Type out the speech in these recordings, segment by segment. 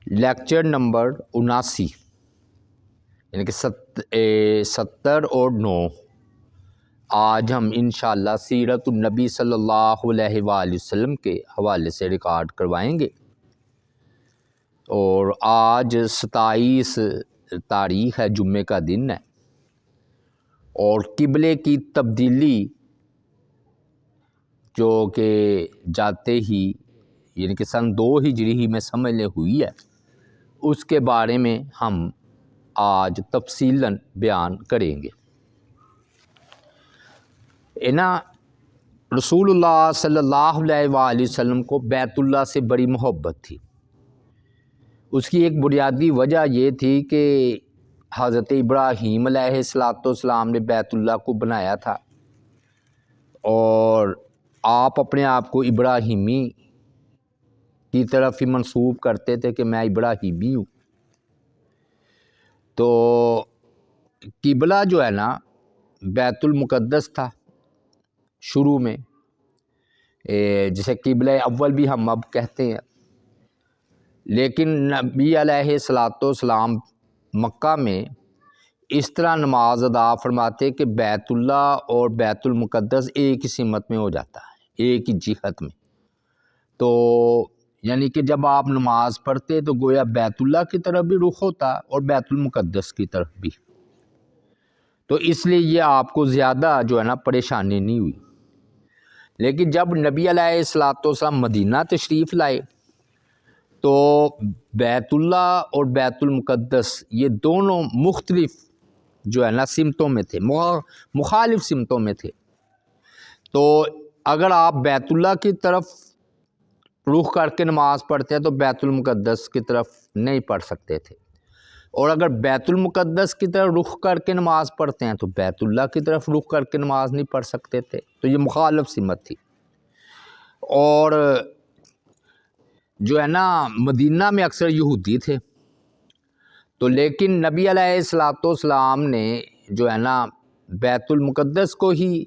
Lecture number 79 یعنی کہ 70 اور 9 آج ہم انشاءاللہ سیرت النبی صلی اللہ علیہ وآلہ وسلم کے حوالے سے ریکارڈ کروائیں گے۔ اور آج 27 تاریخ ہے، جمعے کا دن ہے، اور قبلے کی تبدیلی جو کہ جاتے ہی یعنی کہ سن 2 ہجری ہی میں سمجھ لے ہوئی ہے، اس کے بارے میں ہم آج تفصیلاً بیان کریں گے۔ رسول اللہ صلی اللہ علیہ وآلہ وسلم کو بیت اللہ سے بڑی محبت تھی۔ اس کی ایک بنیادی وجہ یہ تھی کہ حضرت ابراہیم علیہ السلام نے بیت اللہ کو بنایا تھا، اور آپ اپنے آپ کو ابراہیمی کی طرف ہی منسوب کرتے تھے کہ میں ابراہیمی ہوں۔ تو قبلہ جو ہے نا بیت المقدس تھا شروع میں، جسے قبلہ اول بھی ہم اب کہتے ہیں، لیکن نبی علیہ السلام مکہ میں اس طرح نماز ادا فرماتے کہ بیت اللہ اور بیت المقدس ایک ہی سمت میں ہو جاتا ہے، ایک ہی جہت میں۔ تو یعنی کہ جب آپ نماز پڑھتے تو گویا بیت اللہ کی طرف بھی رخ ہوتا اور بیت المقدس کی طرف بھی، تو اس لیے یہ آپ کو زیادہ جو ہے نا پریشانی نہیں ہوئی۔ لیکن جب نبی علیہ السلام مدینہ تشریف لائے تو بیت اللہ اور بیت المقدس یہ دونوں مختلف جو ہے نا سمتوں میں تھے، مخالف سمتوں میں تھے۔ تو اگر آپ بیت اللہ کی طرف رخ کر کے نماز پڑھتے ہیں تو بیت المقدس کی طرف نہیں پڑھ سکتے تھے، اور اگر بیت المقدس کی طرف رخ کر کے نماز پڑھتے ہیں تو بیت اللہ کی طرف رخ کر کے نماز نہیں پڑھ سکتے تھے۔ تو یہ مخالف سمت تھی۔ اور جو ہے نا مدینہ میں اکثر یہودی تھے، تو لیکن نبی علیہ السلام نے جو ہے نا بیت المقدس کو ہی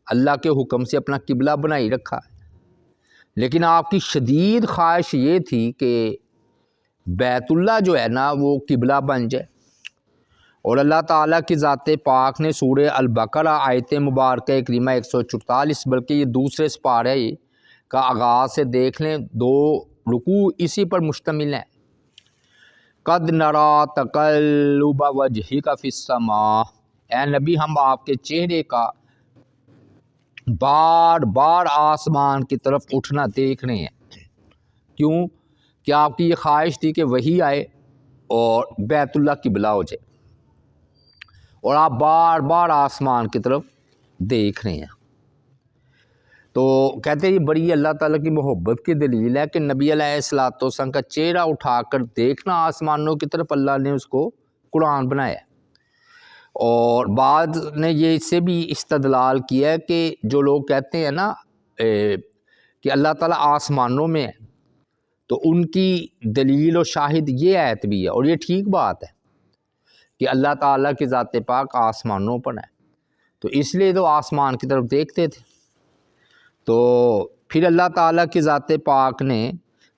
اللہ کے حکم سے اپنا قبلہ بنائی رکھا، لیکن آپ کی شدید خواہش یہ تھی کہ بیت اللہ جو ہے نا وہ قبلہ بن جائے۔ اور اللہ تعالیٰ کی ذات پاک نے سورہ البقرہ آیت مبارکہ کریمہ 144 بلکہ یہ دوسرے سپارے کا آغاز سے دیکھ لیں، 2 رکوع اسی پر مشتمل ہیں۔ قد نرا تقلب وجہک فی السماء، اے نبی ہم آپ کے چہرے کا بار بار آسمان کی طرف اٹھنا دیکھ رہے ہیں۔ کیوں؟ کہ آپ کی یہ خواہش تھی کہ وہی آئے اور بیت اللہ قبلہ ہو جائے، اور آپ بار بار آسمان کی طرف دیکھ رہے ہیں۔ تو کہتے ہیں یہ بڑی اللہ تعالیٰ کی محبت کی دلیل ہے کہ نبی علیہ السلام کا چہرہ اٹھا کر دیکھنا آسمانوں کی طرف، اللہ نے اس کو قرآن بنایا۔ اور بعد نے یہ اس سے بھی استدلال کیا ہے کہ جو لوگ کہتے ہیں نا کہ اللہ تعالیٰ آسمانوں میں ہے، تو ان کی دلیل و شاہد یہ آیت بھی ہے، اور یہ ٹھیک بات ہے کہ اللہ تعالیٰ کی ذات پاک آسمانوں پر ہے، تو اس لیے تو آسمان کی طرف دیکھتے تھے۔ تو پھر اللہ تعالیٰ کی ذات پاک نے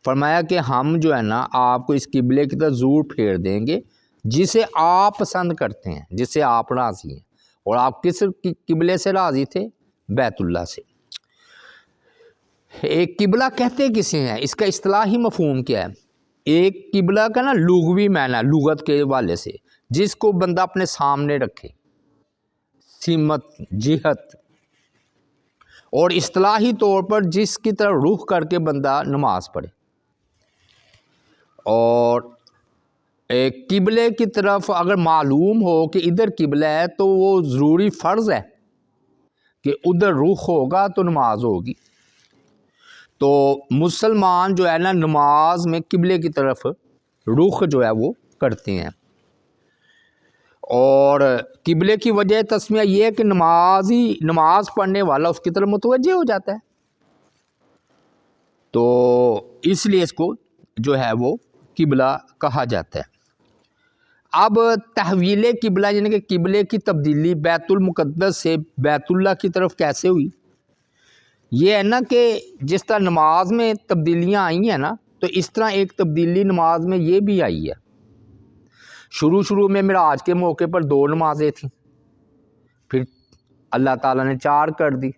فرمایا کہ ہم جو ہے نا آپ کو اس قبلے کی طرف ضرور پھیر دیں گے جسے آپ پسند کرتے ہیں، جسے آپ راضی ہیں۔ اور آپ کس قبلے سے راضی تھے؟ بیت اللہ سے۔ ایک قبلہ کہتے کسے ہیں؟ اس کا اصطلاحی مفہوم کیا ہے؟ ایک قبلہ کا نا لغوی معنی لغت کے حوالے سے جس کو بندہ اپنے سامنے رکھے، سمت، جہت، اور اصطلاحی طور پر جس کی طرف رخ کر کے بندہ نماز پڑھے۔ اور ایک قبلے کی طرف اگر معلوم ہو کہ ادھر قبلہ ہے تو وہ ضروری فرض ہے کہ ادھر رخ ہوگا تو نماز ہوگی۔ تو مسلمان جو ہے نا نماز میں قبلے کی طرف رخ جو ہے وہ کرتے ہیں، اور قبلے کی وجہ تسمیہ یہ ہے کہ نماز پڑھنے والا اس کی طرف متوجہ ہو جاتا ہے، تو اس لیے اس کو جو ہے وہ قبلہ کہا جاتا ہے۔ اب تحویل قبلہ یعنی کہ قبلے کی تبدیلی بیت المقدس سے بیت اللہ کی طرف کیسے ہوئی؟ یہ ہے نا کہ جس طرح نماز میں تبدیلیاں آئی ہیں نا، تو اس طرح ایک تبدیلی نماز میں یہ بھی آئی ہے۔ شروع میں معراج کے موقع پر 2 نمازیں تھیں، پھر اللہ تعالیٰ نے 4 کر دی۔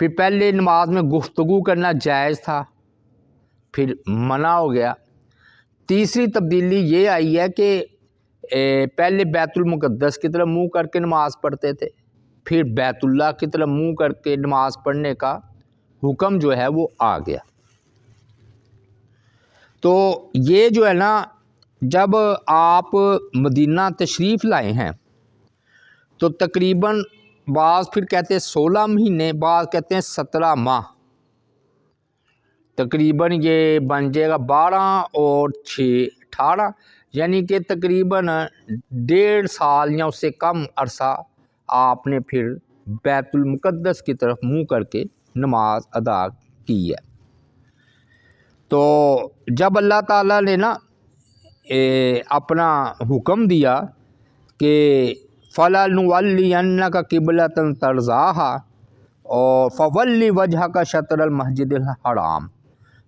پھر پہلے نماز میں گفتگو کرنا جائز تھا، پھر منع ہو گیا۔ تیسری تبدیلی یہ آئی ہے کہ پہلے بیت المقدس کی طرف منہ کر کے نماز پڑھتے تھے، پھر بیت اللہ کی طرف منہ کر کے نماز پڑھنے کا حکم جو ہے وہ آ گیا۔ تو یہ جو ہے نا، جب آپ مدینہ تشریف لائے ہیں تو تقریباً بعض پھر کہتے ہیں 16 مہینے، بعض کہتے ہیں 17 ماہ، تقریباً یہ بن جائے گا 12 اور 6 18، یعنی کہ تقریباً 1.5 سال یا اس سے کم عرصہ آپ نے پھر بیت المقدس کی طرف منہ کر کے نماز ادا کی ہے۔ تو جب اللہ تعالیٰ نے نا اپنا حکم دیا کہ فَلَنُوَلِّيَنَّكَ قِبْلَةً تَرْضَاهَا اور فَوَلِّ وَجْهَكَ شَطْرَ الْمَسْجِدِ الْحَرَامِ،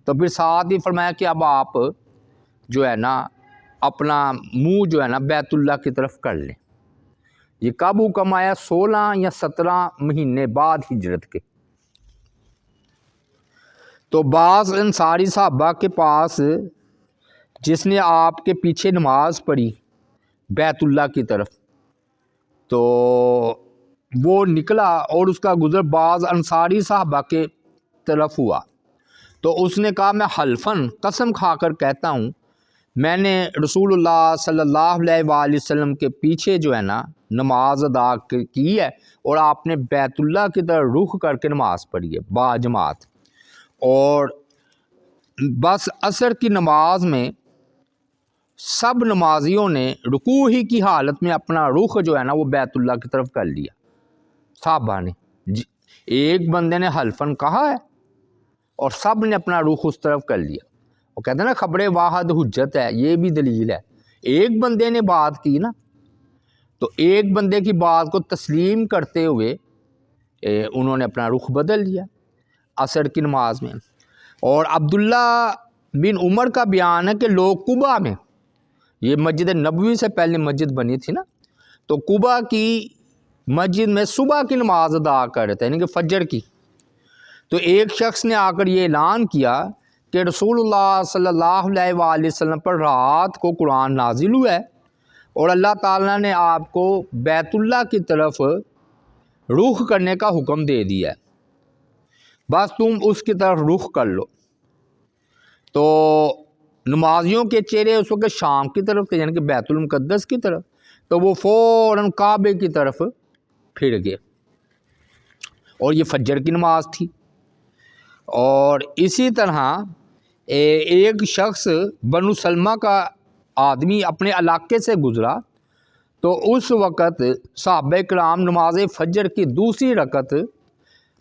تو پھر ساتھ ہی فرمایا کہ اب آپ جو ہے نا اپنا منہ جو ہے نا بیت اللہ کی طرف کر لیں۔ یہ کب حکم آیا؟ 16 یا 17 مہینے بعد ہجرت کے۔ تو بعض انصاری صحابہ کے پاس جس نے آپ کے پیچھے نماز پڑھی بیت اللہ کی طرف، تو وہ نکلا اور اس کا گزر بعض انصاری صحابہ کے طرف ہوا، تو اس نے کہا میں حلفاً قسم کھا کر کہتا ہوں میں نے رسول اللہ صلی اللہ علیہ وآلہ وسلم کے پیچھے جو ہے نا نماز ادا کی ہے، اور آپ نے بیت اللہ کی طرف رخ کر کے نماز پڑھی ہے با جماعت۔ اور بس عصر کی نماز میں سب نمازیوں نے رکوع ہی کی حالت میں اپنا رخ جو ہے نا وہ بیت اللہ کی طرف کر لیا صحابہ نے۔ ایک بندے نے حلفاً کہا ہے اور سب نے اپنا رخ اس طرف کر لیا۔ وہ کہتے ہیں نا خبر واحد حجت ہے، یہ بھی دلیل ہے۔ ایک بندے نے بات کی نا، تو ایک بندے کی بات کو تسلیم کرتے ہوئے انہوں نے اپنا رخ بدل لیا عصر کی نماز میں۔ اور عبداللہ بن عمر کا بیان ہے کہ لوگ قباء میں، یہ مسجد نبوی سے پہلے مسجد بنی تھی نا، تو قباء کی مسجد میں صبح کی نماز ادا کر رہے تھے، یعنی کہ فجر کی۔ تو ایک شخص نے آ کر یہ اعلان کیا کہ رسول اللہ صلی اللہ علیہ وآلہ وسلم پر رات کو قرآن نازل ہوا ہے اور اللہ تعالیٰ نے آپ کو بیت اللہ کی طرف رخ کرنے کا حکم دے دیا ہے، بس تم اس کی طرف رخ کر لو۔ تو نمازیوں کے چہرے اس وقت شام کی طرف تھے، یعنی کہ بیت المقدس کی طرف، تو وہ فوراً کعبے کی طرف پھر گئے، اور یہ فجر کی نماز تھی۔ اور اسی طرح ایک شخص بنو سلمہ کا آدمی اپنے علاقے سے گزرا، تو اس وقت صحابہ کرام نماز فجر کی دوسری رکعت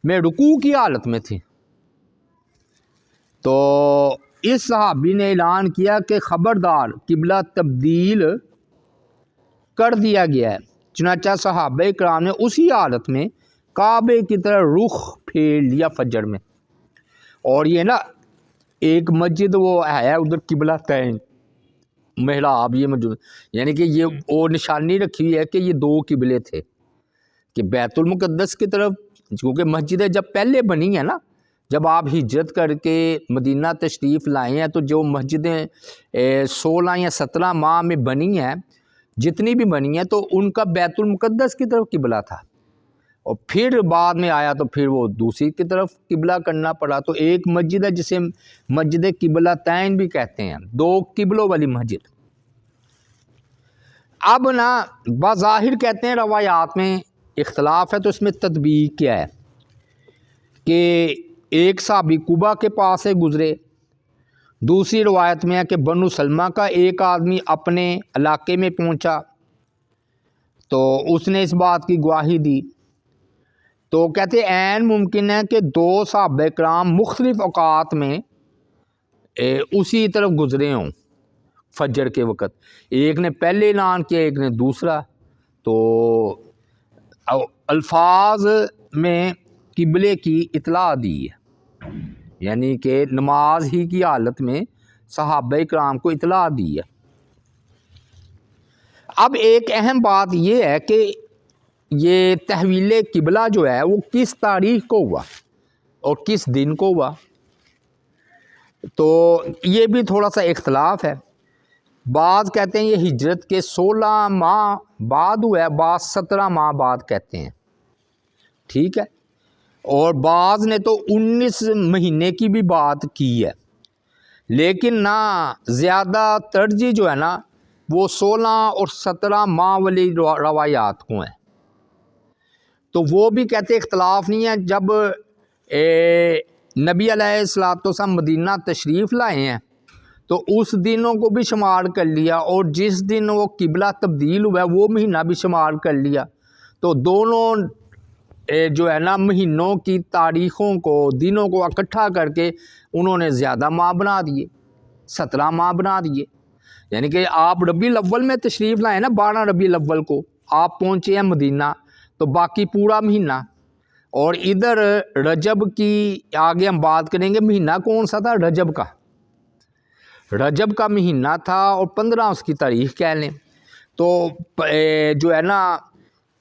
میں رکوع کی حالت میں تھے۔ تو اس صحابی نے اعلان کیا کہ خبردار قبلہ تبدیل کر دیا گیا ہے۔ چنانچہ صحابہ کرام نے اسی حالت میں کعبے کی طرح رخ پھیر لیا فجر میں۔ اور یہ نا ایک مسجد وہ ہے ادھر قبلہ تین محراب، یہ موجود، یعنی کہ یہ وہ نشانی رکھی ہوئی ہے کہ یہ 2 قبلے تھے، کہ بیت المقدس کی طرف، کیونکہ مسجدیں جب پہلے بنی ہیں نا، جب آپ ہجرت کر کے مدینہ تشریف لائے ہیں، تو جو مسجدیں 16 یا 17 ماہ میں بنی ہیں، جتنی بھی بنی ہیں، تو ان کا بیت المقدس کی طرف قبلہ تھا، اور پھر بعد میں آیا تو پھر وہ دوسری کی طرف قبلہ کرنا پڑا۔ تو ایک مسجد ہے جسے مسجد قبلہ تین بھی کہتے ہیں، 2 قبلوں والی مسجد۔ اب نا بظاہر کہتے ہیں روایات میں اختلاف ہے، تو اس میں تطبیق کیا ہے کہ ایک صحابی قباء کے پاس سے گزرے، دوسری روایت میں ہے کہ بنو سلمہ کا ایک آدمی اپنے علاقے میں پہنچا تو اس نے اس بات کی گواہی دی۔ تو کہتے ہیں عین ممکن ہے کہ 2 صحابہ کرام مختلف اوقات میں اسی طرف گزرے ہوں فجر کے وقت، ایک نے پہلے اعلان کیا، ایک نے دوسرا۔ تو الفاظ میں قبلے کی اطلاع دی ہے، یعنی کہ نماز ہی کی حالت میں صحابہ کرام کو اطلاع دی ہے۔ اب ایک اہم بات یہ ہے کہ یہ تحویل قبلہ جو ہے وہ کس تاریخ کو ہوا اور کس دن کو ہوا، تو یہ بھی تھوڑا سا اختلاف ہے۔ بعض کہتے ہیں یہ ہجرت کے 16 ماہ بعد ہوا ہے، بعض 17 ماہ بعد کہتے ہیں، ٹھیک ہے، اور بعض نے تو 19 مہینے کی بھی بات کی ہے، لیکن نہ زیادہ ترجیح جو ہے نا وہ 16 اور 17 ماہ والی روایات کو ہیں۔ تو وہ بھی کہتے اختلاف نہیں ہے، جب نبی علیہ الصلوۃ والسلام مدینہ تشریف لائے ہیں تو اس دنوں کو بھی شمار کر لیا، اور جس دن وہ قبلہ تبدیل ہوا ہے وہ مہینہ بھی شمار کر لیا، تو دونوں جو ہے نا مہینوں کی تاریخوں کو، دنوں کو اکٹھا کر کے انہوں نے زیادہ ماہ بنا دیے، 17 ماہ بنا دیے۔ یعنی کہ آپ ربیع الاول میں تشریف لائے نا، 12 ربیع الاول کو آپ پہنچے ہیں مدینہ، تو باقی پورا مہینہ، اور ادھر رجب کی آگے ہم بات کریں گے، مہینہ کون سا تھا؟ رجب کا، رجب کا مہینہ تھا، اور 15 اس کی تاریخ کہہ لیں، تو جو ہے نا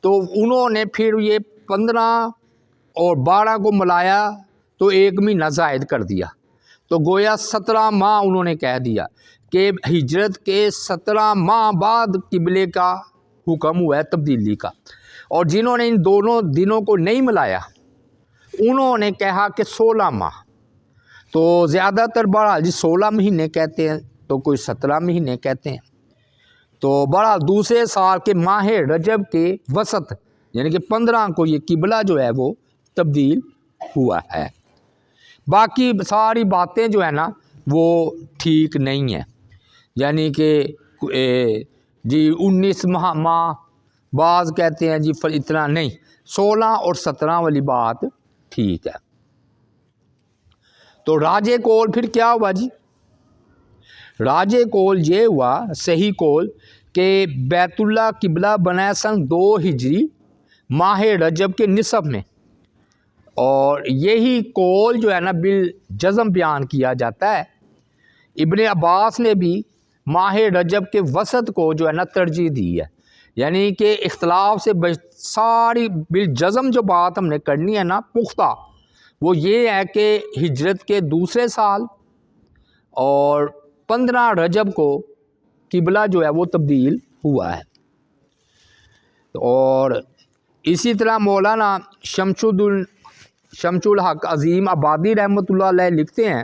تو انہوں نے پھر یہ 15 اور 12 کو ملایا تو ایک مہینہ زائد کر دیا، تو گویا 17 ماہ انہوں نے کہہ دیا کہ ہجرت کے 17 ماہ بعد قبلے کا حکم ہوا ہے تبدیلی کا۔ اور جنہوں نے ان دونوں دنوں کو نہیں ملایا انہوں نے کہا کہ 16 ماہ، تو زیادہ تر بہرحال جی 16 مہینے کہتے ہیں، تو کوئی 17 مہینے کہتے ہیں۔ تو بہرحال دوسرے سال کے ماہ رجب کے وسط یعنی کہ 15 کو یہ قبلہ جو ہے وہ تبدیل ہوا ہے۔ باقی ساری باتیں جو ہے نا وہ ٹھیک نہیں ہیں، یعنی کہ جی 19 ماہ، بعض کہتے ہیں جی اتنا نہیں، 16 اور 17 والی بات ٹھیک ہے۔ تو راجے کول پھر کیا ہوا جی؟ راجے کول یہ ہوا، صحیح کول، کہ بیت اللہ قبلہ بنا سن 2 ہجری ماہ رجب کے نصف میں، اور یہی کول جو ہے نا بالجزم بیان کیا جاتا ہے۔ ابن عباس نے بھی ماہ رجب کے وسط کو جو ہے نا ترجیح دی ہے، یعنی کہ اختلاف سے ساری بالجزم جو بات ہم نے کرنی ہے نا پختہ، وہ یہ ہے کہ ہجرت کے دوسرے سال اور 15 رجب کو قبلہ جو ہے وہ تبدیل ہوا ہے۔ اور اسی طرح مولانا شمس الحق عظیم آبادی رحمۃ اللہ علیہ لکھتے ہیں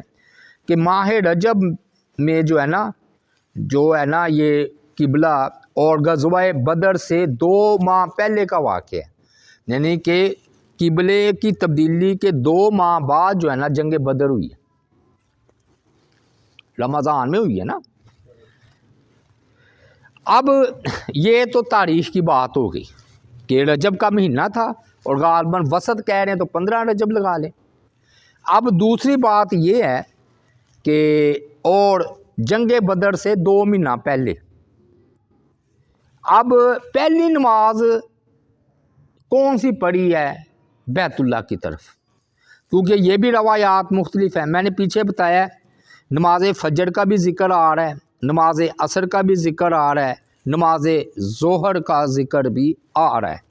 کہ ماہ رجب میں جو ہے نا یہ قبلہ اور غزوہ بدر سے 2 ماہ پہلے کا واقعہ ہے، یعنی کہ قبلے کی تبدیلی کے 2 ماہ بعد جو ہے نا جنگ بدر ہوئی ہے، رمضان میں ہوئی ہے نا۔ اب یہ تو تاریخ کی بات ہو گئی کہ رجب کا مہینہ تھا، اور غالباً وسط کہہ رہے ہیں تو 15 رجب لگا لیں۔ اب دوسری بات یہ ہے کہ اور جنگ بدر سے 2 مہینہ پہلے، اب پہلی نماز کون سی پڑھی ہے بیت اللہ کی طرف، کیونکہ یہ بھی روایات مختلف ہیں۔ میں نے پیچھے بتایا نماز فجر کا بھی ذکر آ رہا ہے، نماز عصر کا بھی ذکر آ رہا ہے، نماز ظہر کا ذکر بھی آ رہا ہے،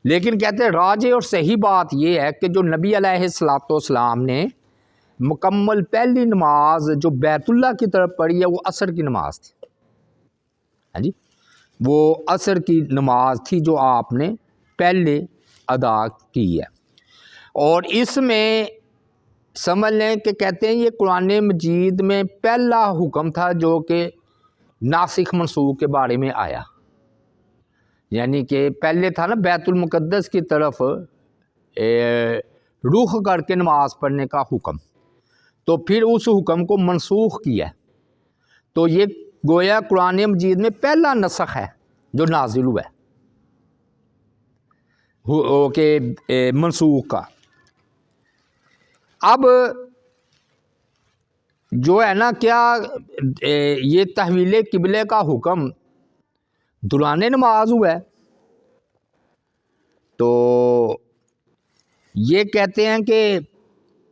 لیکن کہتے ہیں راجح اور صحیح بات یہ ہے کہ جو نبی علیہ الصلوۃ والسلام نے مکمل پہلی نماز جو بیت اللہ کی طرف پڑھی ہے وہ عصر کی نماز تھی، ہاں جی، وہ عصر کی نماز تھی جو آپ نے پہلے ادا کی ہے۔ اور اس میں سمجھ لیں کہ کہتے ہیں یہ قرآن مجید میں پہلا حکم تھا جو کہ ناسخ منسوخ کے بارے میں آیا، یعنی کہ پہلے تھا نا بیت المقدس کی طرف رخ کر کے نماز پڑھنے کا حکم، تو پھر اس حکم کو منسوخ کیا، تو یہ گویا قرآن مجید میں پہلا نسخ ہے جو نازل ہوا ہے کہ منسوخ کا۔ اب جو ہے نا کیا یہ تحویل قبلے کا حکم دوران نماز ہوا ہے، تو یہ کہتے ہیں کہ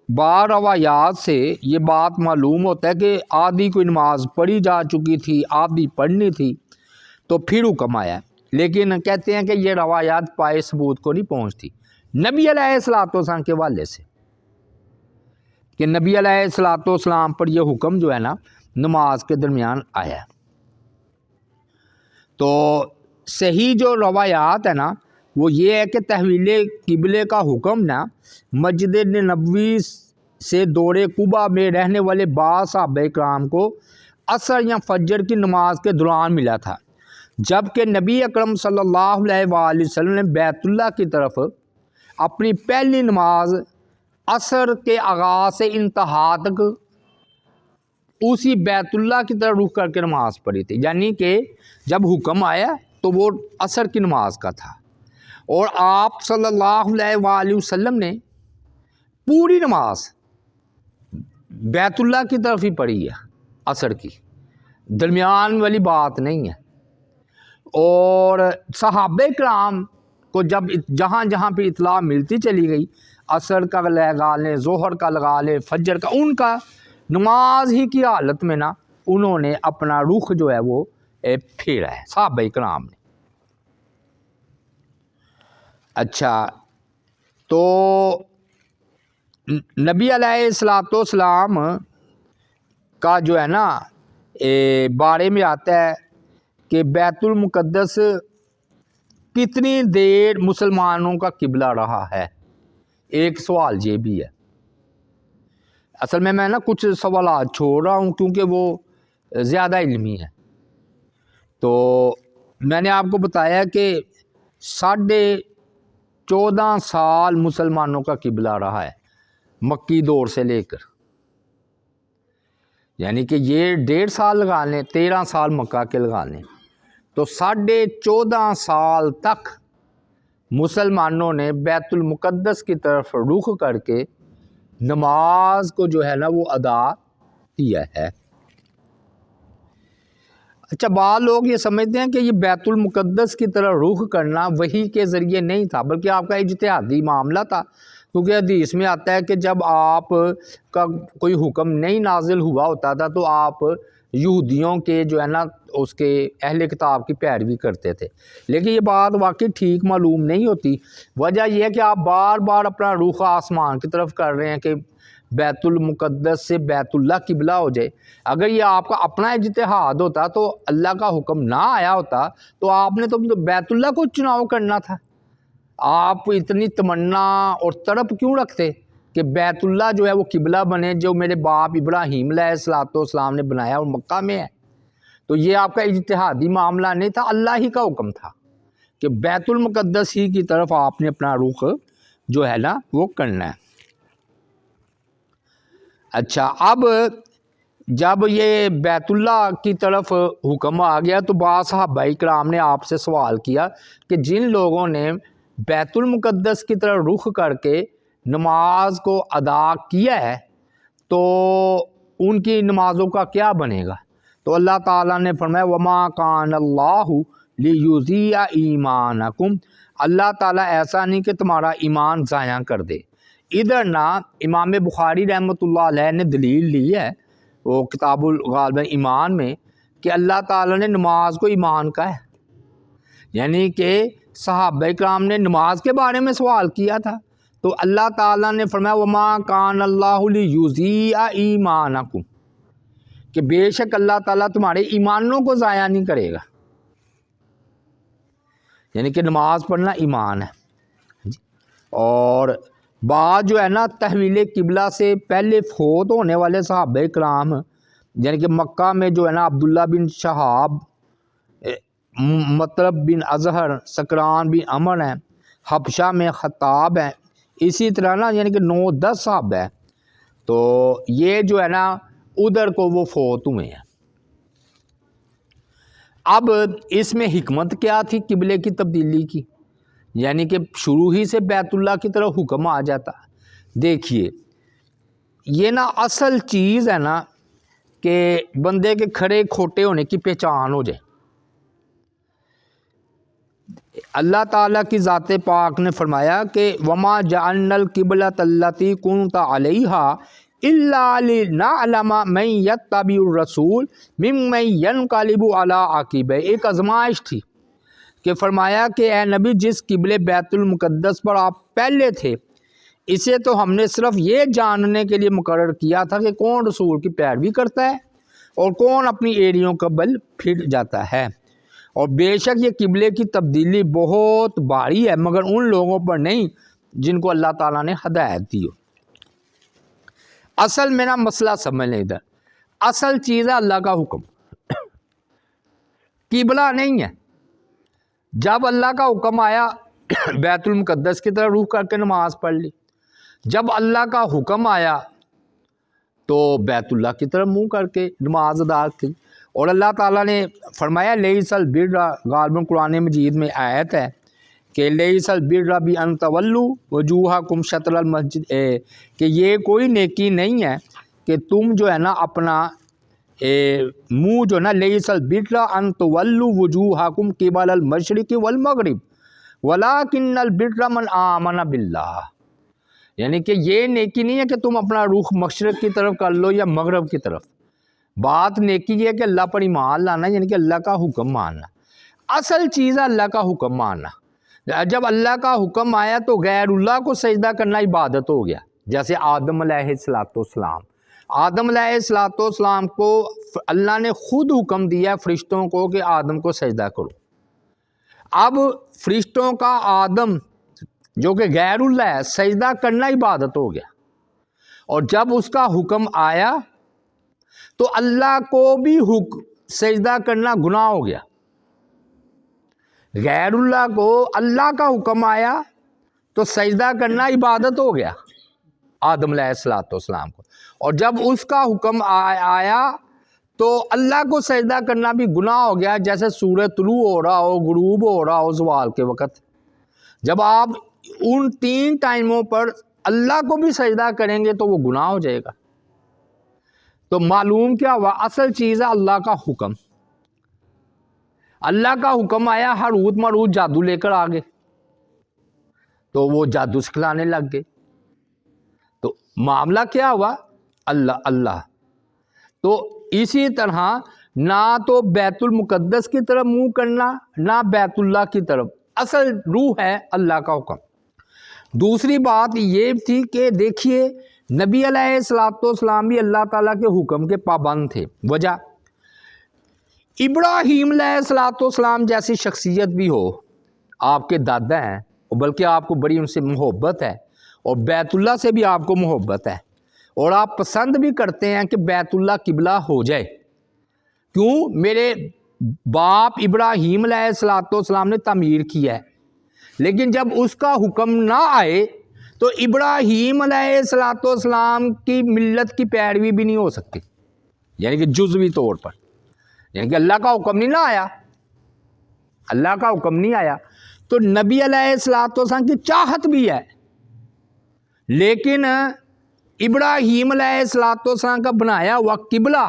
بعض روایات سے یہ بات معلوم ہوتا ہے کہ آدھی کوئی نماز پڑھی جا چکی تھی، آدھی پڑھنی تھی، تو پھر حکم آیا، لیکن کہتے ہیں کہ یہ روایات پائے ثبوت کو نہیں پہنچتی نبی علیہ الصلوۃ والسلام کے حوالے سے، کہ نبی علیہ الصلوۃ والسلام پر یہ حکم جو ہے نا نماز کے درمیان آیا۔ تو صحیح جو روایات ہے نا وہ یہ ہے کہ تحویل قبلے کا حکم نا مسجد نبوی سے دور قباء میں رہنے والے بعض صحابہ کرام کو عصر یا فجر کی نماز کے دوران ملا تھا، جبکہ نبی اکرم صلی اللہ علیہ وآلہ وسلم نے بیت اللہ کی طرف اپنی پہلی نماز عصر کے آغاز سے انتہا تک اسی بیت اللہ کی طرف رخ کر کے نماز پڑھی تھی، یعنی کہ جب حکم آیا تو وہ عصر کی نماز کا تھا، اور آپ صلی اللہ علیہ وآلہ وسلم نے پوری نماز بیت اللہ کی طرف ہی پڑھی ہے، عصر کی، درمیان والی بات نہیں ہے۔ اور صحابہ کرام کو جب جہاں جہاں پہ اطلاع ملتی چلی گئی، عصر کا لگا لیں، ظہر کا لگا لیں، فجر کا، ان کا نماز ہی کی حالت میں نا انہوں نے اپنا رخ جو ہے وہ پھیرا ہے صحابہ کرام نے۔ اچھا، تو نبی علیہ الصلوۃ والسلام کا جو ہے نا بارے میں آتا ہے کہ بیت المقدس کتنی دیر مسلمانوں کا قبلہ رہا ہے، ایک سوال یہ بھی ہے۔ اصل میں نا کچھ سوالات چھوڑ رہا ہوں کیونکہ وہ زیادہ علمی ہے۔ تو میں نے آپ کو بتایا کہ 14.5 سال مسلمانوں کا قبلہ رہا ہے مکی دور سے لے کر، یعنی کہ یہ 1.5 سال لگا لیں، 13 سال مکہ کے لگا لیں، تو 14.5 سال تک مسلمانوں نے بیت المقدس کی طرف رخ کر کے نماز کو جو ہے نا وہ ادا کیا ہے۔ اچھا، بعض لوگ یہ سمجھتے ہیں کہ یہ بیت المقدس کی طرف رخ کرنا وحی کے ذریعے نہیں تھا بلکہ آپ کا اجتہادی معاملہ تھا، کیونکہ حدیث میں آتا ہے کہ جب آپ کا کوئی حکم نہیں نازل ہوا ہوتا تھا تو آپ یہودیوں کے جو ہے نا اس کے اہل کتاب کی پیروی کرتے تھے، لیکن یہ بات واقعی ٹھیک معلوم نہیں ہوتی۔ وجہ یہ ہے کہ آپ بار بار اپنا رخ آسمان کی طرف کر رہے ہیں کہ بیت المقدس سے بیت اللہ قبلہ ہو جائے۔ اگر یہ آپ کا اپنا اجتہاد ہوتا تو اللہ کا حکم نہ آیا ہوتا تو آپ نے تو بیت اللہ کو چناؤ کرنا تھا۔ آپ اتنی تمنا اور طلب کیوں رکھتے کہ بیت اللہ جو ہے وہ قبلہ بنے جو میرے باپ ابراہیم علیہ الصلوۃ والسلام نے بنایا اور مکہ میں ہے؟ تو یہ آپ کا اجتہادی معاملہ نہیں تھا، اللہ ہی کا حکم تھا کہ بیت المقدس ہی کی طرف آپ نے اپنا رخ جو ہے نا وہ کرنا ہے۔ اچھا، اب جب یہ بیت اللہ کی طرف حکم آ گیا تو بعض صحابہ کرام نے آپ سے سوال کیا کہ جن لوگوں نے بیت المقدس کی طرف رخ کر کے نماز کو ادا کیا ہے تو ان کی نمازوں کا کیا بنے گا؟ تو اللہ تعالیٰ نے فرمایا وَمَا كَانَ اللَّهُ لِيُضِيعَ إِيمَانَكُمْ، اللہ تعالیٰ ایسا نہیں کہ تمہارا ایمان ضائع کر دے۔ ادھر نا امام بخاری رحمۃ اللہ علیہ نے دلیل لی ہے وہ کتاب الغالب ایمان میں کہ اللہ تعالیٰ نے نماز کو ایمان کا ہے، یعنی کہ صحابہ کرام نے نماز کے بارے میں سوال کیا تھا تو اللہ تعالیٰ نے فرمایا وَمَا كَانَ اللَّهُ لِيُضِيعَ إِيمَانَكُمْ، کہ بے شک اللہ تعالیٰ تمہارے ایمانوں کو ضائع نہیں کرے گا، یعنی کہ نماز پڑھنا ایمان ہے۔ اور بعض جو ہے نا تحویل قبلہ سے پہلے فوت ہونے والے صحابہ کرام یعنی کہ مکہ میں جو ہے نا عبداللہ بن شہاب، مطلب بن اظہر، سکران بن عمر ہیں، حبشہ میں خطاب ہیں، اسی طرح نا یعنی کہ 9-10 صحابہ ہیں، تو یہ جو ہے نا ادھر کو وہ فوت ہوئے ہیں۔ اب اس میں حکمت کیا تھی قبلے کی تبدیلی کی، یعنی کہ شروع ہی سے بیت اللہ کی طرف حکم آ جاتا۔ دیکھیے یہ نا اصل چیز ہے نا کہ بندے کے کھڑے کھوٹے ہونے کی پہچان ہو جائے۔ اللہ تعالیٰ کی ذات پاک نے فرمایا کہ وما جعلنا القبلۃ التی کنت علیہا الا لنعلم من یتبع الرسول ممن ینقلب علی عقبیہ۔ ایک آزمائش تھی کہ فرمایا کہ اے نبی جس قبلے بیت المقدس پر آپ پہلے تھے اسے تو ہم نے صرف یہ جاننے کے لیے مقرر کیا تھا کہ کون رسول کی پیروی کرتا ہے اور کون اپنی ایڑیوں کا بل پھر جاتا ہے، اور بے شک یہ قبلے کی تبدیلی بہت بھاری ہے مگر ان لوگوں پر نہیں جن کو اللہ تعالیٰ نے ہدایت دی ہو۔ اصل میرا مسئلہ سمجھ لیں، ادھر اصل چیز ہے اللہ کا حکم، قبلہ نہیں ہے۔ جب اللہ کا حکم آیا بیت المقدس کی طرف رخ کر کے نماز پڑھ لی، جب اللہ کا حکم آیا تو بیت اللہ کی طرف منہ کر کے نماز ادا کی۔ اور اللہ تعالیٰ نے فرمایا لیس البر، غالباً قرآن مجید میں آیت ہے کہ لیس البر بان تولوا وجوہکم شطر المسجد، کہ یہ کوئی نیکی نہیں ہے کہ تم جو ہے نا اپنا منہ جو نا لیس البر ان تولوا وجوہکم قبل المشرق والمغرب ولکن البر من آمن باللہ، یعنی کہ یہ نیکی نہیں ہے کہ تم اپنا رخ مشرق کی طرف کر لو یا مغرب کی طرف۔ بات نیکی یہ ہے کہ اللہ پر ایمان لانا، یعنی کہ اللہ کا حکم ماننا۔ اصل چیز ہے اللہ کا حکم ماننا۔ جب اللہ کا حکم آیا تو غیر اللہ کو سجدہ کرنا عبادت ہو گیا، جیسے آدم علیہ السلام۔ آدم علیہ السلام کو اللہ نے خود حکم دیا فرشتوں کو کہ آدم کو سجدہ کرو۔ اب فرشتوں کا آدم جو کہ غیر اللہ ہے سجدہ کرنا عبادت ہو گیا، اور جب اس کا حکم آیا تو اللہ کو بھی سجدہ کرنا گناہ ہو گیا۔ غیر اللہ کو اللہ کا حکم آیا تو سجدہ کرنا عبادت ہو گیا آدم علیہ السلام کو، اور جب اس کا حکم آیا تو اللہ کو سجدہ کرنا بھی گناہ ہو گیا، جیسے سورج طلوع ہو رہا ہو، غروب ہو رہا ہو، زوال کے وقت۔ جب آپ ان تین ٹائموں پر اللہ کو بھی سجدہ کریں گے تو وہ گناہ ہو جائے گا۔ تو معلوم کیا ہوا؟ اصل چیز ہے اللہ کا حکم۔ اللہ کا حکم آیا، ہاروت ماروت جادو لے کر آ گئے تو وہ جادو سکھلانے لگ گئے، تو معاملہ کیا ہوا؟ اللہ۔ تو اسی طرح نہ تو بیت المقدس کی طرف منہ کرنا نہ بیت اللہ کی طرف، اصل روح ہے اللہ کا حکم۔ دوسری بات یہ تھی کہ دیکھیے نبی علیہ السلام بھی اللہ تعالیٰ کے حکم کے پابند تھے۔ وجہ ابراہیم علیہ السلام جیسی شخصیت بھی ہو، آپ کے دادا ہیں، بلکہ آپ کو بڑی ان سے محبت ہے، اور بیت اللہ سے بھی آپ کو محبت ہے، اور آپ پسند بھی کرتے ہیں کہ بیت اللہ قبلہ ہو جائے۔ کیوں؟ میرے باپ ابراہیم علیہ السلام نے تعمیر کیا ہے، لیکن جب اس کا حکم نہ آئے تو ابراہیم علیہ السلام کی ملت کی پیروی بھی نہیں ہو سکتی، یعنی کہ جزوی طور پر، یعنی کہ اللہ کا حکم نہیں نہ آیا، اللہ کا حکم نہیں آیا تو نبی علیہ السلام کی چاہت بھی ہے، لیکن ابراہیم علیہ السلام کا بنایا ہوا قبلہ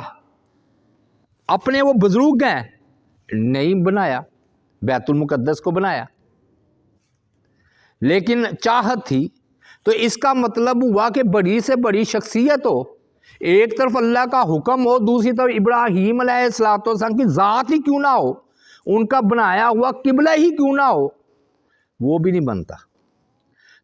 اپنے وہ بزرگ ہیں نہیں بنایا، بیت المقدس کو بنایا، لیکن چاہت تھی۔ تو اس کا مطلب ہوا کہ بڑی سے بڑی شخصیت ہو، ایک طرف اللہ کا حکم ہو، دوسری طرف ابراہیم علیہ السلام کی ذات ہی کیوں نہ ہو، ان کا بنایا ہوا قبلہ ہی کیوں نہ ہو، وہ بھی نہیں بنتا۔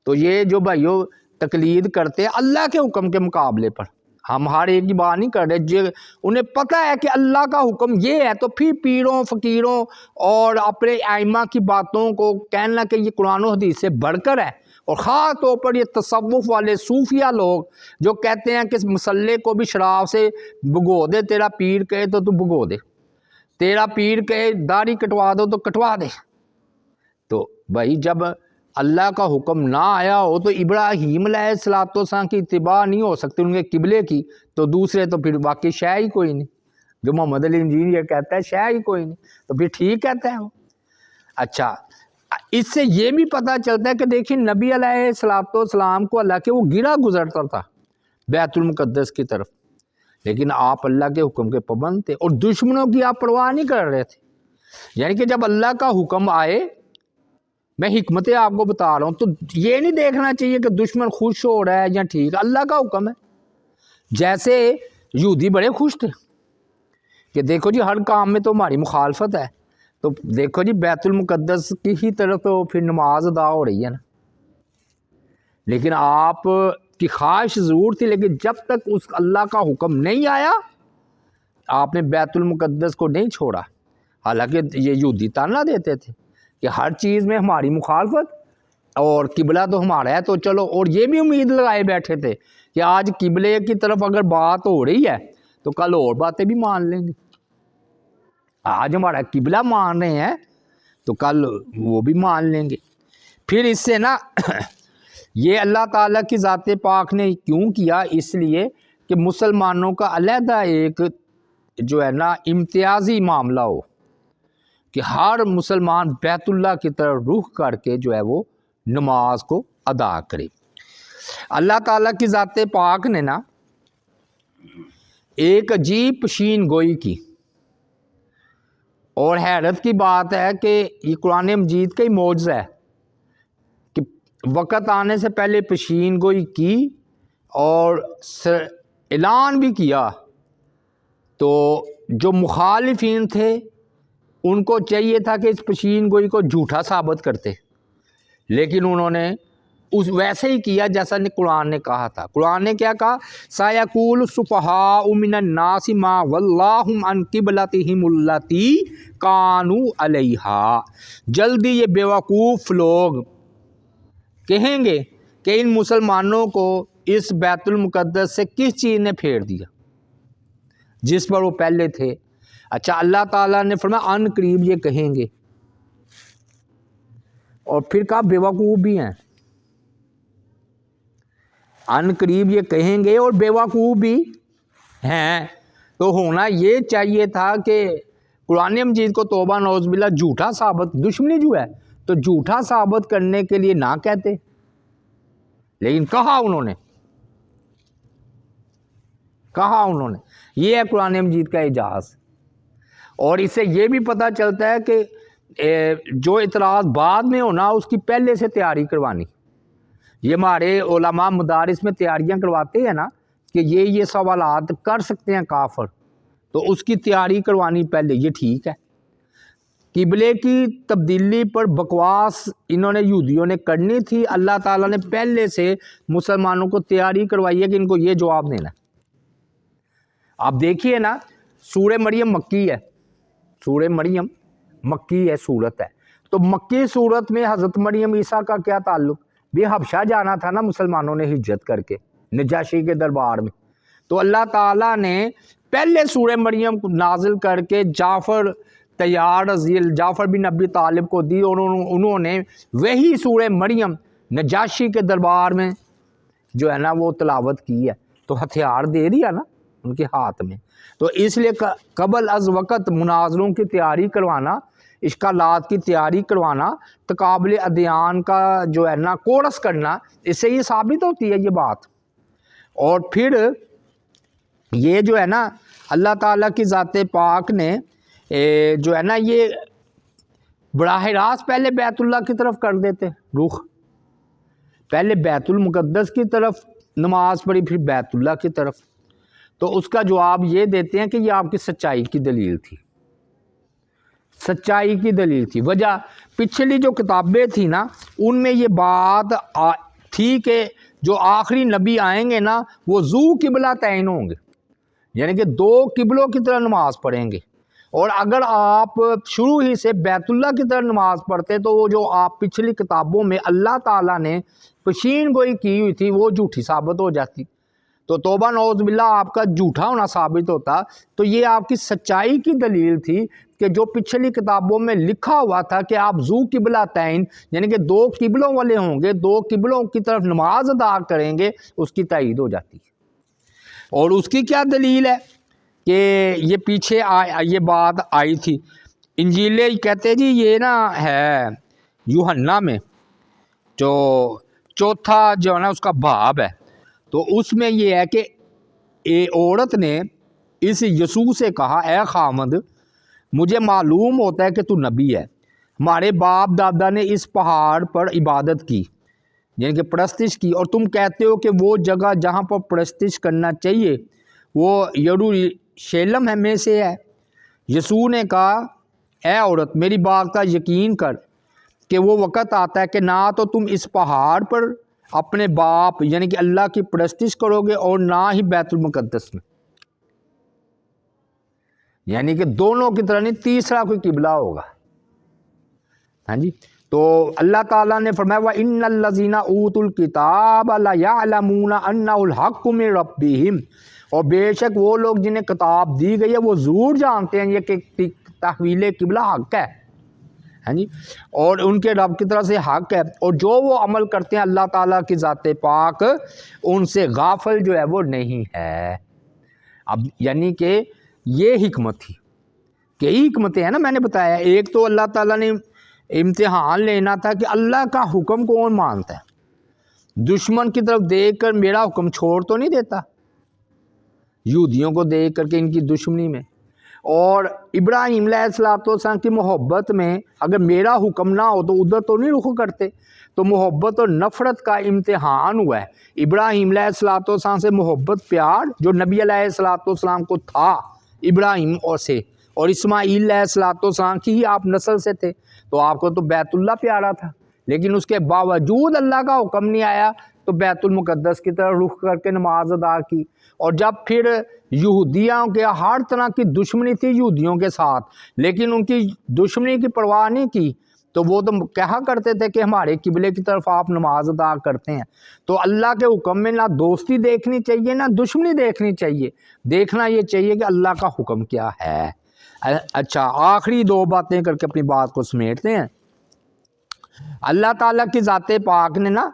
تو یہ جو بھائیوں تقلید کرتے ہیں اللہ کے حکم کے مقابلے پر، ہم ہر ایک کی بات نہیں کر رہے، انہیں پتہ ہے کہ اللہ کا حکم یہ ہے، تو پھر پیروں فقیروں اور اپنے ائمہ کی باتوں کو کہنا کہ یہ قرآن و حدیث سے بڑھ کر ہے، اور خاص طور پر یہ تصوف والے صوفیہ لوگ جو کہتے ہیں کہ اس مسئلے کو بھی شراب سے بھگو دے، تیرا پیر کہے تو بھگو دے، تیرا پیر کہے داڑھی کٹوا دو تو کٹوا دے۔ تو بھائی جب اللہ کا حکم نہ آیا ہو تو ابراہیم علیہ السلام کی اتباع نہیں ہو سکتی ان کے قبلے کی، تو دوسرے تو پھر واقعی شے ہی کوئی نہیں، جو محمد علی انجینئر کہتا ہے شے ہی کوئی نہیں، تو پھر ٹھیک کہتا ہے وہ۔ اچھا، اس سے یہ بھی پتہ چلتا ہے کہ دیکھیں نبی علیہ السلام کو اللہ کے وہ گرا گزرتا تھا بیت المقدس کی طرف، لیکن آپ اللہ کے حکم کے پابند تھے، اور دشمنوں کی آپ پرواہ نہیں کر رہے تھے، یعنی کہ جب اللہ کا حکم آئے میں حکمتیں آپ کو بتا رہا ہوں. تو یہ نہیں دیکھنا چاہیے کہ دشمن خوش ہو رہا ہے یا ٹھیک. اللہ کا حکم ہے. جیسے یہودی بڑے خوش تھے کہ دیکھو جی ہر کام میں تو ہماری مخالفت ہے، تو دیکھو جی بیت المقدس کی ہی طرف تو پھر نماز ادا ہو رہی ہے نا. لیکن آپ کی خواہش ضرور تھی، لیکن جب تک اس اللہ کا حکم نہیں آیا آپ نے بیت المقدس کو نہیں چھوڑا. حالانکہ یہ یہودی تانا دیتے تھے کہ ہر چیز میں ہماری مخالفت، اور قبلہ تو ہمارا ہے تو چلو، اور یہ بھی امید لگائے بیٹھے تھے کہ آج قبلے کی طرف اگر بات ہو رہی ہے تو کل اور باتیں بھی مان لیں گے. آج ہمارا قبلہ مان رہے ہیں تو کل وہ بھی مان لیں گے. پھر اس سے نا یہ اللہ تعالیٰ کی ذات پاک نے کیوں کیا؟ اس لیے کہ مسلمانوں کا علیحدہ ایک جو ہے نا امتیازی معاملہ ہو کہ ہر مسلمان بیت اللہ کی طرف رخ کر کے جو ہے وہ نماز کو ادا کرے. اللہ تعالیٰ کی ذات پاک نے نا ایک عجیب پشین گوئی کی، اور حیرت کی بات ہے کہ یہ قرآن مجید کا ہی معجزہ ہے کہ وقت آنے سے پہلے پشین گوئی کی اور اعلان بھی کیا. تو جو مخالفین تھے ان کو چاہیے تھا کہ اس پشین گوئی کو جھوٹا ثابت کرتے، لیکن انہوں نے ویسے ہی کیا جیسا قرآن نے کہا تھا. قرآن نے کیا کہا؟ سَيَقُولُ السُّفَهَاءُ مِنَ النَّاسِ مَا وَلَّاهُمْ عَنْ قِبْلَتِهِمُ الَّتِي كَانُوا عَلَيْهَا. جلدی یہ بیوقوف لوگ کہیں گے کہ ان مسلمانوں کو اس بیت المقدس سے کس چیز نے پھیر دیا جس پر وہ پہلے تھے. اچھا، اللہ تعالیٰ نے فرمایا ان قریب یہ کہیں گے، اور پھر کہا بیوقوف بھی ہیں. ان قریب یہ کہیں گے اور بیوقوف بھی ہیں. تو ہونا یہ چاہیے تھا کہ قرآن مجید کو توبہ نعوذ باللہ جھوٹا ثابت، دشمنی جو ہے تو جھوٹا ثابت کرنے کے لیے نہ کہتے، لیکن کہا انہوں نے. یہ ہے قرآن مجید کا اعجاز. اور اس سے یہ بھی پتہ چلتا ہے کہ جو اعتراض بعد میں ہونا اس کی پہلے سے تیاری کروانی. یہ ہمارے علماء مدارس میں تیاریاں کرواتے ہیں نا کہ یہ سوالات کر سکتے ہیں کافر، تو اس کی تیاری کروانی پہلے. یہ ٹھیک ہے. قبلے کی تبدیلی پر بکواس انہوں نے یہودیوں نے کرنی تھی، اللہ تعالیٰ نے پہلے سے مسلمانوں کو تیاری کروائی ہے کہ ان کو یہ جواب دینا. آپ دیکھیے نا، سورہ مریم مکی ہے، سورہ مریم مکی ہے صورت ہے، تو مکی صورت میں حضرت مریم عیسیٰ کا کیا تعلق؟ بھی حبشہ جانا تھا نا مسلمانوں نے ہجرت کر کے نجاشی کے دربار میں. تو اللہ تعالیٰ نے پہلے سورہ مریم کو نازل کر کے جعفر بن ابی طالب کو دی، اور انہوں نے وہی سورہ مریم نجاشی کے دربار میں جو ہے نا وہ تلاوت کی ہے. تو ہتھیار دے دیا نا ان کے ہاتھ میں. تو اس لیے قبل از وقت مناظروں کی تیاری کروانا، اشکالات کی تیاری کروانا، تقابل ادیان کا جو ہے نا کورس کرنا، اس سے یہ ثابت ہوتی ہے یہ بات. اور پھر یہ جو ہے نا اللہ تعالیٰ کی ذات پاک نے جو ہے نا یہ براہ راست پہلے بیت اللہ کی طرف کر دیتے رخ، پہلے بیت المقدس کی طرف نماز پڑھی پھر بیت اللہ کی طرف. تو اس کا جواب یہ دیتے ہیں کہ یہ آپ کی سچائی کی دلیل تھی، سچائی کی دلیل تھی. وجہ پچھلی جو کتابیں تھیں نا ان میں یہ بات تھی کہ جو آخری نبی آئیں گے نا وہ ذو قبلہ تعین ہوں گے، یعنی کہ دو قبلوں کی طرح نماز پڑھیں گے. اور اگر آپ شروع ہی سے بیت اللہ کی طرح نماز پڑھتے تو وہ جو آپ پچھلی کتابوں میں اللہ تعالیٰ نے پشین گوئی کی ہوئی تھی وہ جھوٹی ثابت ہو جاتی. تو توبہ نعوذ باللہ آپ کا جھوٹا ہونا ثابت ہوتا. تو یہ آپ کی سچائی کی دلیل تھی کہ جو پچھلی کتابوں میں لکھا ہوا تھا کہ آپ ذو قبلہ تعین یعنی کہ دو قبلوں والے ہوں گے، دو قبلوں کی طرف نماز ادا کریں گے، اس کی تائید ہو جاتی ہے. اور اس کی کیا دلیل ہے کہ یہ پیچھے یہ بات آئی تھی. انجیلیں کہتے جی یہ نا ہے یوحنا میں جو چوتھا جو ہے نا اس کا باب ہے، تو اس میں یہ ہے کہ عورت نے اس یسوع سے کہا اے خامد مجھے معلوم ہوتا ہے کہ تو نبی ہے، ہمارے باپ دادا نے اس پہاڑ پر عبادت کی یعنی کہ پرستش کی، اور تم کہتے ہو کہ وہ جگہ جہاں پر پرستش کرنا چاہیے وہ یروشلم میں سے ہے۔ یسوع نے کہا اے عورت میری بات کا یقین کر کہ وہ وقت آتا ہے کہ نہ تو تم اس پہاڑ پر اپنے باپ یعنی کہ اللہ کی پرستش کرو گے اور نہ ہی بیت المقدس میں، یعنی کہ دونوں کی طرح نہیں، تیسرا کوئی قبلہ ہوگا۔ ہاں جی، تو اللہ تعالیٰ نے فرمایا وَإِنَّ الَّذِينَ أُوتُوا الْكِتَابَ لَيَعْلَمُونَ أَنَّهُ الْحَقُّ مِن رَبِّهِمْ، اور بے شک وہ لوگ جنہیں کتاب دی گئی ہے وہ ضرور جانتے ہیں یہ کہ تحویل قبلہ حق ہے، ہاں جی، اور ان کے رب کی طرف سے حق ہے، اور جو وہ عمل کرتے ہیں اللہ تعالیٰ کی ذات پاک ان سے غافل جو ہے وہ نہیں ہے۔ اب یعنی کہ یہ حکمت تھی، کئی حکمتیں ہیں نا، میں نے بتایا ایک تو اللہ تعالیٰ نے امتحان لینا تھا کہ اللہ کا حکم کون مانتا ہے، دشمن کی طرف دیکھ کر میرا حکم چھوڑ تو نہیں دیتا، یہودیوں کو دیکھ کر کے ان کی دشمنی میں، اور ابراہیم علیہ السلام کی محبت میں اگر میرا حکم نہ ہو تو ادھر تو نہیں رخ کرتے، تو محبت اور نفرت کا امتحان ہوا ہے۔ ابراہیم علیہ السلام سے محبت پیار جو نبی علیہ السلام کو تھا ابراہیم اور سے، اور اسماعیل علیہ السلام کی ہی آپ نسل سے تھے، تو آپ کو تو بیت اللہ پیارا تھا، لیکن اس کے باوجود اللہ کا حکم نہیں آیا تو بیت المقدس کی طرف رخ کر کے نماز ادا کی۔ اور جب پھر یہودیوں کے ہر طرح کی دشمنی تھی یہودیوں کے ساتھ، لیکن ان کی دشمنی کی پرواہ نہیں کی، تو وہ تو کہا کرتے تھے کہ ہمارے قبلے کی طرف آپ نماز ادا کرتے ہیں۔ تو اللہ کے حکم میں نہ دوستی دیکھنی چاہیے نہ دشمنی دیکھنی چاہیے، دیکھنا یہ چاہیے کہ اللہ کا حکم کیا ہے۔ اچھا، آخری دو باتیں کر کے اپنی بات کو سمیٹتے ہیں۔ اللہ تعالیٰ کی ذات پاک نے نا،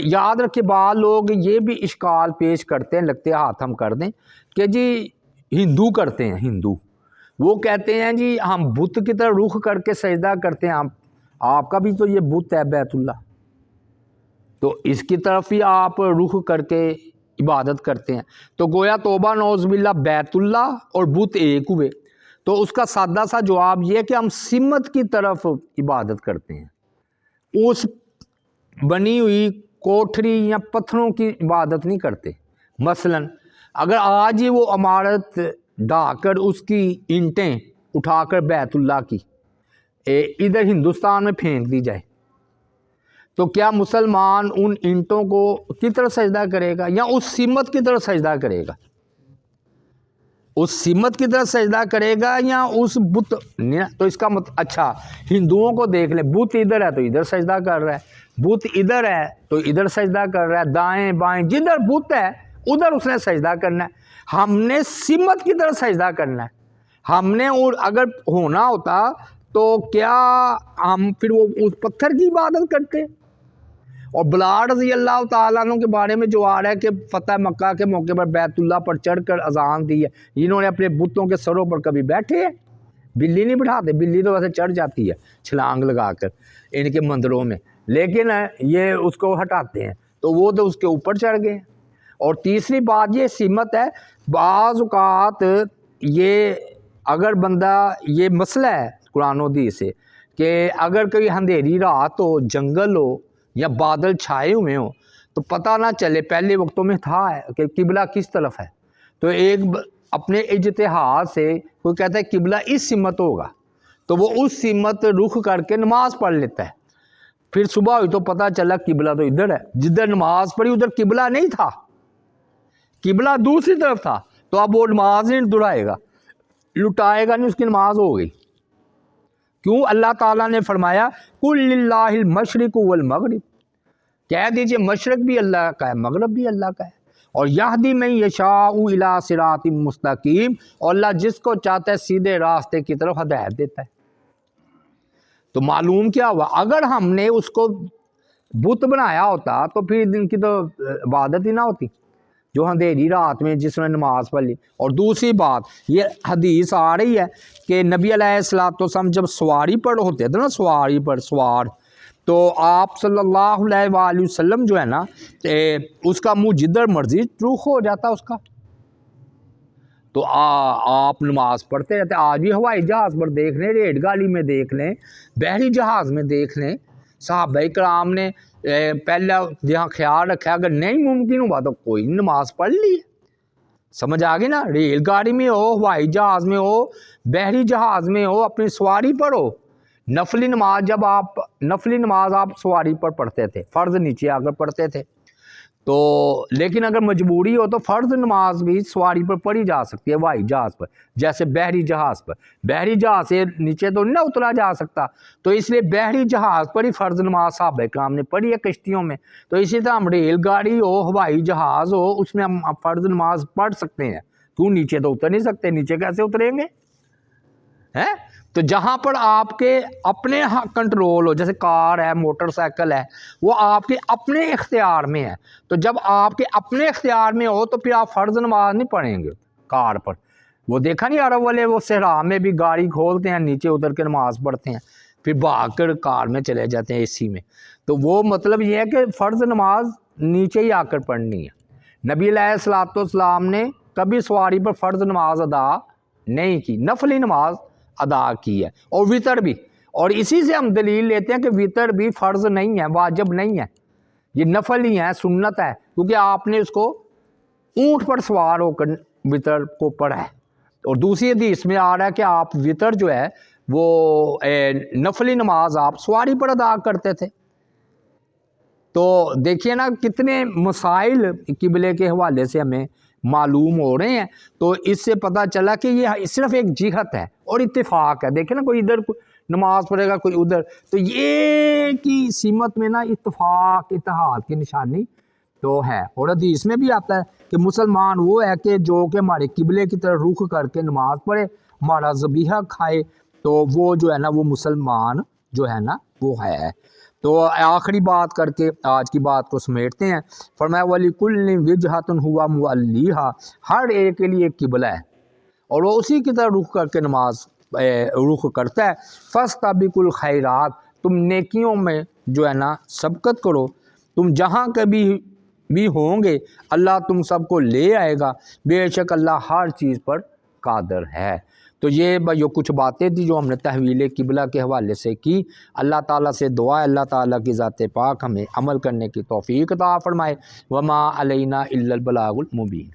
یاد رکھے بعض لوگ یہ بھی اشکال پیش کرتے ہیں، لگتے ہاتھ ہم کر دیں کہ جی ہندو کرتے ہیں، ہندو وہ کہتے ہیں جی ہم بت کی طرف رخ کر کے سجدہ کرتے ہیں، آپ کا بھی تو یہ بت ہے بیت اللہ، تو اس کی طرف ہی آپ رخ کر کے عبادت کرتے ہیں، تو گویا توبہ نعوذ باللہ بیت اللہ اور بت ایک ہوئے۔ تو اس کا سادہ سا جواب یہ ہے کہ ہم سمت کی طرف عبادت کرتے ہیں، اس بنی ہوئی کوٹھری یا پتھروں کی عبادت نہیں کرتے۔ مثلا اگر آج ہی وہ عمارت ڈھا کر اس کی اینٹیں اٹھا کر بیت اللہ کی ادھر ہندوستان میں پھینک دی جائے تو کیا مسلمان ان اینٹوں کو کی طرف سجدہ کرے گا یا اس سمت کی طرف سجدہ کرے گا؟ اس سمت کی طرف سجدہ کرے گا یا اس بت؟ تو اس کا اچھا ہندوؤں کو دیکھ لیں، بت ادھر ہے تو ادھر سجدہ کر رہا ہے، بت ادھر ہے تو ادھر سجدہ کر رہا ہے، دائیں بائیں جدھر بت ہے ادھر اس نے سجدہ کرنا ہے۔ ہم نے سمت کی طرف سجدہ کرنا ہے، ہم نے اگر ہونا ہوتا تو کیا ہم پھر وہ اس پتھر کی عبادت کرتے؟ اور بلال رضی اللہ تعالیٰ عنہ کے بارے میں جو آ رہا ہے کہ فتح مکہ کے موقع پر بیت اللہ پر چڑھ کر اذان دی ہے، انہوں نے اپنے بتوں کے سروں پر کبھی بیٹھے ہیں؟ بلی نہیں بٹھاتے، بلی تو ویسے چڑھ جاتی ہے چھلانگ لگا کر ان کے مندروں میں، لیکن یہ اس کو ہٹاتے ہیں، تو وہ تو اس کے اوپر چڑھ گئے ہیں۔ اور تیسری بات یہ سمت ہے، بعض اوقات یہ اگر بندہ یہ مسئلہ ہے قرآن و حدیث سے کہ اگر کوئی اندھیری رات ہو، جنگل ہو یا بادل چھائے ہوئے ہوں تو پتہ نہ چلے، پہلے وقتوں میں تھا کہ قبلہ کس طرف ہے، تو ایک اپنے اجتہاد سے کوئی کہتا ہے قبلہ اس سمت ہوگا تو وہ اس سمت رخ کر کے نماز پڑھ لیتا ہے، پھر صبح ہوئی تو پتہ چلا قبلہ تو ادھر ہے، جدھر نماز پڑھی ادھر قبلہ نہیں تھا، قبلہ دوسری طرف تھا، تو اب وہ نماز نہیں دہرائے گا، لٹائے گا نہیں، اس کی نماز ہو گئی۔ کیوں؟ اللہ تعالیٰ نے فرمایا قُلْ لِلَّهِ الْمَشْرِقُ وَالْمَغْرِبُ، کہہ دیجئے مشرق بھی اللہ کا ہے مغرب بھی اللہ کا ہے، اور یہدی مَن یشاء اِلیٰ صراط مستقیم، اور اللہ جس کو چاہتا ہے سیدھے راستے کی طرف ہدایت دیتا ہے۔ تو معلوم کیا ہوا، اگر ہم نے اس کو بت بنایا ہوتا تو پھر دن کی تو عبادت ہی نہ ہوتی، جو اندھیری رات میں جس نے نماز پڑھ لی۔ اور دوسری بات یہ حدیث آ رہی ہے کہ نبی علیہ السلام جب سواری پر ہوتے تھے نا، سواری پر سوار، تو آپ صلی اللہ علیہ وآلہ وسلم جو ہے نا اس کا منہ جدھر مرضی رخ ہو جاتا اس کا، تو آپ نماز پڑھتے رہتے. آج بھی ہوائی جہاز پر دیکھ لیں, ریل گاڑی میں دیکھ لیں, بحری جہاز میں دیکھ لیں, صحابہ کرام نے پہلے جہاں خیال رکھا اگر نہیں ممکن ہوا تو کوئی نماز پڑھ لی. سمجھ آ گئی نا. ریل گاڑی میں ہو, ہوائی جہاز میں ہو, بحری جہاز میں ہو, اپنی سواری پر ہو. نفلی نماز آپ سواری پر پڑھتے تھے, فرض نیچے آ کر پڑھتے تھے. تو لیکن اگر مجبوری ہو تو فرض نماز بھی سواری پر پڑھی جا سکتی ہے ہوائی جہاز پر, جیسے بحری جہاز پر. بحری جہاز سے نیچے تو نہیں اترا جا سکتا, تو اس لیے بحری جہاز پر ہی فرض نماز صحابہ کرام نے پڑھی ہے کشتیوں میں. تو اسی طرح ہم ریل گاڑی ہو, ہوائی جہاز ہو, اس میں ہم فرض نماز پڑھ سکتے ہیں. کیوں؟ نیچے تو اتر نہیں سکتے, نیچے کیسے اتریں گے ہیں. تو جہاں پر آپ کے اپنے کنٹرول ہو, جیسے کار ہے, موٹر سائیکل ہے, وہ آپ کے اپنے اختیار میں ہے. تو جب آپ کے اپنے اختیار میں ہو تو پھر آپ فرض نماز نہیں پڑھیں گے کار پر. وہ دیکھا نہیں عرب والے, وہ صحرا میں بھی گاڑی کھولتے ہیں, نیچے اتر کے نماز پڑھتے ہیں, پھر بھاگ کر کار میں چلے جاتے ہیں اے سی میں. تو وہ مطلب یہ ہے کہ فرض نماز نیچے ہی آ کر پڑھنی ہے. نبی علیہ الصلوۃ والسلام نے کبھی سواری پر فرض نماز ادا نہیں کی, نفلی نماز ادا کی ہے, اور وطر بھی. اور اسی سے ہم دلیل لیتے ہیں کہ وطر بھی فرض نہیں ہے, واجب نہیں ہے, یہ نفل ہی ہے, سنت ہے, کیونکہ آپ نے اس کو اونٹ پر سوار ہو کر وطر کو پڑھا ہے. اور دوسری حدیث میں آ رہا ہے کہ آپ وطر جو ہے وہ نفلی نماز آپ سواری پر ادا کرتے تھے. تو دیکھیے نا کتنے مسائل قبلے کے حوالے سے ہمیں معلوم ہو رہے ہیں. تو اس سے پتہ چلا کہ یہ صرف ایک جہت ہے اور اتفاق ہے. دیکھیں نا, کوئی ادھر نماز پڑھے گا, کوئی ادھر, تو یہ کی سمت میں نا اتفاق اتحاد کی نشانی تو ہے. اور حدیث میں بھی آتا ہے کہ مسلمان وہ ہے کہ جو کہ ہمارے قبلے کی طرف رخ کر کے نماز پڑھے, ہمارا ذبیحہ کھائے, تو وہ جو ہے نا وہ مسلمان جو ہے نا وہ ہے. تو آخری بات کر کے آج کی بات کو سمیٹتے ہیں. فرمایا وَلِكُلٍّ وِجْهَةٌ هُوَ مُوَلِّيهَا, ہر ایک کے لیے قبلہ ہے اور وہ اسی کی طرف رخ کر کے نماز رخ کرتا ہے. فَاسْتَبِقُوا الْخَيْرَاتِ, تم نیکیوں میں جو ہے نا سبقت کرو, تم جہاں کبھی بھی ہوں گے اللہ تم سب کو لے آئے گا, بے شک اللہ ہر چیز پر قادر ہے. تو یہ کچھ باتیں تھی جو ہم نے تحویل قبلہ کے حوالے سے کی. اللہ تعالیٰ سے دعا ہے اللہ تعالیٰ کی ذات پاک ہمیں عمل کرنے کی توفیق عطا فرمائے. وما علینا الا البلاغ المبین.